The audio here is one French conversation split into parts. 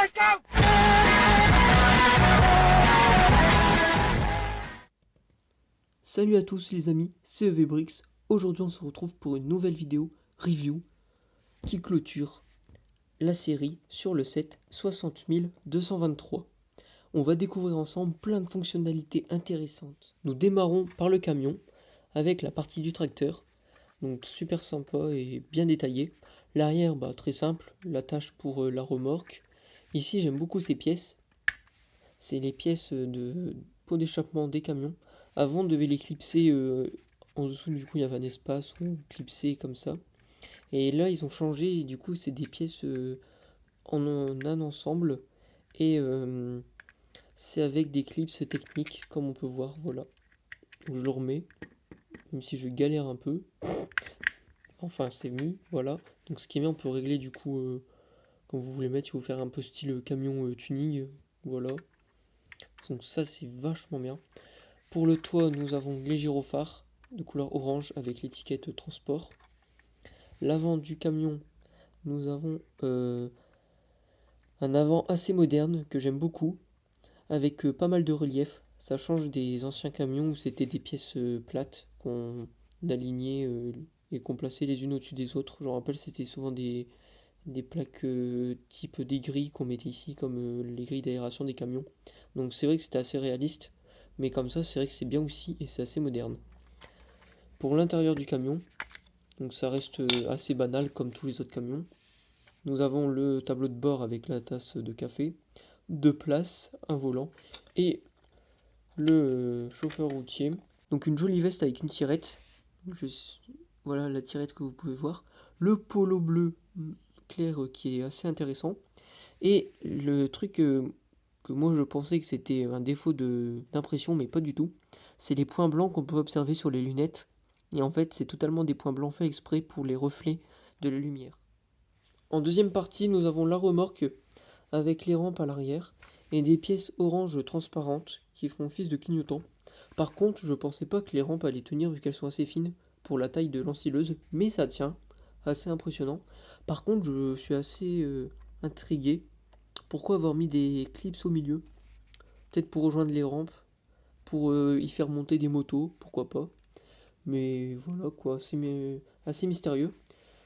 Let's go! Salut à tous les amis, c'est EVBrix. Aujourd'hui on se retrouve pour une nouvelle vidéo review qui clôture la série sur le set 60223. On va découvrir ensemble plein de fonctionnalités intéressantes. Nous démarrons par le camion avec la partie du tracteur. Donc super sympa et bien détaillé. L'arrière, très simple, l'attache pour la remorque. Ici j'aime beaucoup ces pièces. C'est les pièces de pot d'échappement des camions. Avant on devait les clipser en dessous, du coup il y avait un espace où on clipsait comme ça. Et là ils ont changé et du coup c'est des pièces en un ensemble. Et c'est avec des clips techniques comme on peut voir, voilà. Donc, je le remets, même si je galère un peu. Enfin c'est mis, voilà. Donc ce qui est bien, on peut régler du coup quand vous voulez mettre, si vous faire un peu style camion tuning, voilà. Donc ça c'est vachement bien. Pour le toit, nous avons les gyrophares de couleur orange avec l'étiquette transport. L'avant du camion, nous avons un avant assez moderne que j'aime beaucoup, avec pas mal de relief. Ça change des anciens camions où c'était des pièces plates qu'on alignait et qu'on plaçait les unes au-dessus des autres. Je me rappelle, c'était souvent des plaques type des grilles qu'on mettait ici, comme les grilles d'aération des camions. Donc c'est vrai que c'était assez réaliste, mais comme ça, c'est vrai que c'est bien aussi et c'est assez moderne. Pour l'intérieur du camion, donc ça reste assez banal comme tous les autres camions. Nous avons le tableau de bord avec la tasse de café, deux places, un volant et le chauffeur routier. Donc une jolie veste avec une tirette. Voilà la tirette que vous pouvez voir. Le polo bleu clair qui est assez intéressant. Et le truc que moi je pensais que c'était un défaut d'impression, mais pas du tout, c'est les points blancs qu'on peut observer sur les lunettes. Et en fait, c'est totalement des points blancs faits exprès pour les reflets de la lumière. En deuxième partie, nous avons la remorque avec les rampes à l'arrière et des pièces orange transparentes qui font office de clignotants. Par contre, je pensais pas que les rampes allaient tenir vu qu'elles sont assez fines pour la taille de l'ensileuse, mais ça tient, assez impressionnant. Par contre, je suis assez intrigué. Pourquoi avoir mis des clips au milieu? Peut-être pour rejoindre les rampes, pour y faire monter des motos, pourquoi pas. Mais voilà quoi, c'est assez mystérieux.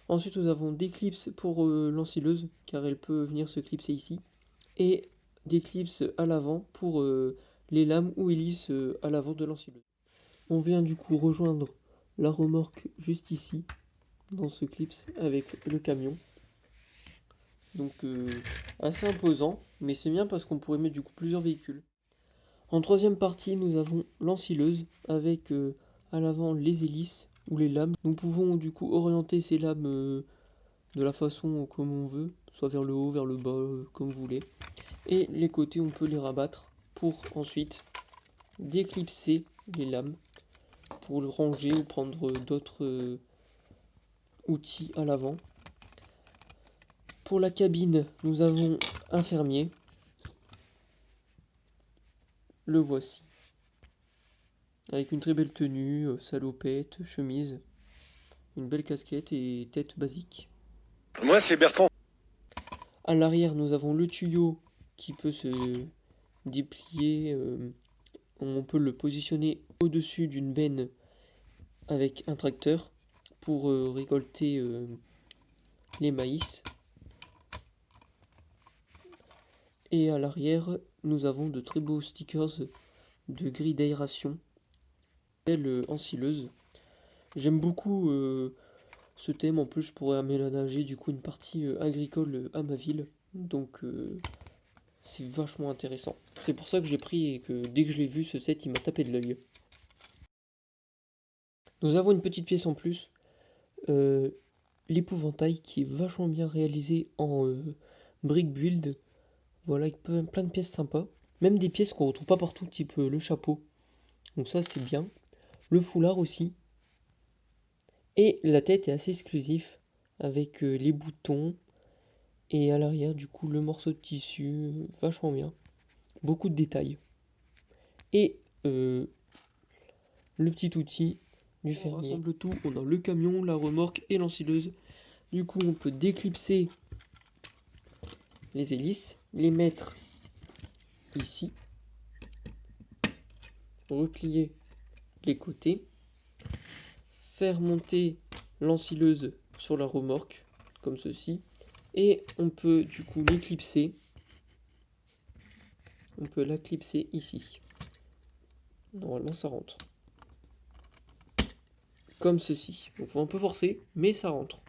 Ensuite, nous avons des clips pour l'ensileuse, car elle peut venir se clipser ici. Et des clips à l'avant pour les lames ou hélices à l'avant de l'ensileuse. On vient du coup rejoindre la remorque juste ici, dans ce clips avec le camion. Donc assez imposant, mais c'est bien parce qu'on pourrait mettre du coup plusieurs véhicules. En troisième partie, nous avons l'ensileuse avec à l'avant les hélices ou les lames. Nous pouvons du coup orienter ces lames de la façon comme on veut, soit vers le haut, vers le bas, comme vous voulez. Et les côtés, on peut les rabattre pour ensuite déclipser les lames pour le ranger ou prendre d'autres outils à l'avant. Pour la cabine, nous avons un fermier. Le voici. Avec une très belle tenue, salopette, chemise, une belle casquette et tête basique. Moi, c'est Bertrand. À l'arrière, nous avons le tuyau qui peut se déplier. On peut le positionner au-dessus d'une benne avec un tracteur pour récolter les maïs. Et à l'arrière, nous avons de très beaux stickers de grille d'aération. Belle ensileuse. J'aime beaucoup ce thème. En plus, je pourrais aménager du coup une partie agricole à ma ville. Donc, c'est vachement intéressant. C'est pour ça que j'ai pris et que dès que je l'ai vu, ce set, il m'a tapé de l'œil. Nous avons une petite pièce en plus. L'épouvantail qui est vachement bien réalisé en brick build. Voilà, avec plein de pièces sympas. Même des pièces qu'on retrouve pas partout, type le chapeau. Donc ça, c'est bien. Le foulard aussi. Et la tête est assez exclusif avec les boutons et à l'arrière du coup le morceau de tissu, vachement bien, beaucoup de détails. Et le petit outil du fermier. On rassemble tout, on a le camion, la remorque et l'ensileuse. Du coup on peut déclipser les hélices, les mettre ici, replier les côtés, faire monter l'ensileuse sur la remorque, comme ceci, et on peut du coup l'éclipser. On peut la clipser ici. Normalement ça rentre. Comme ceci. Donc faut un peu forcer, mais ça rentre.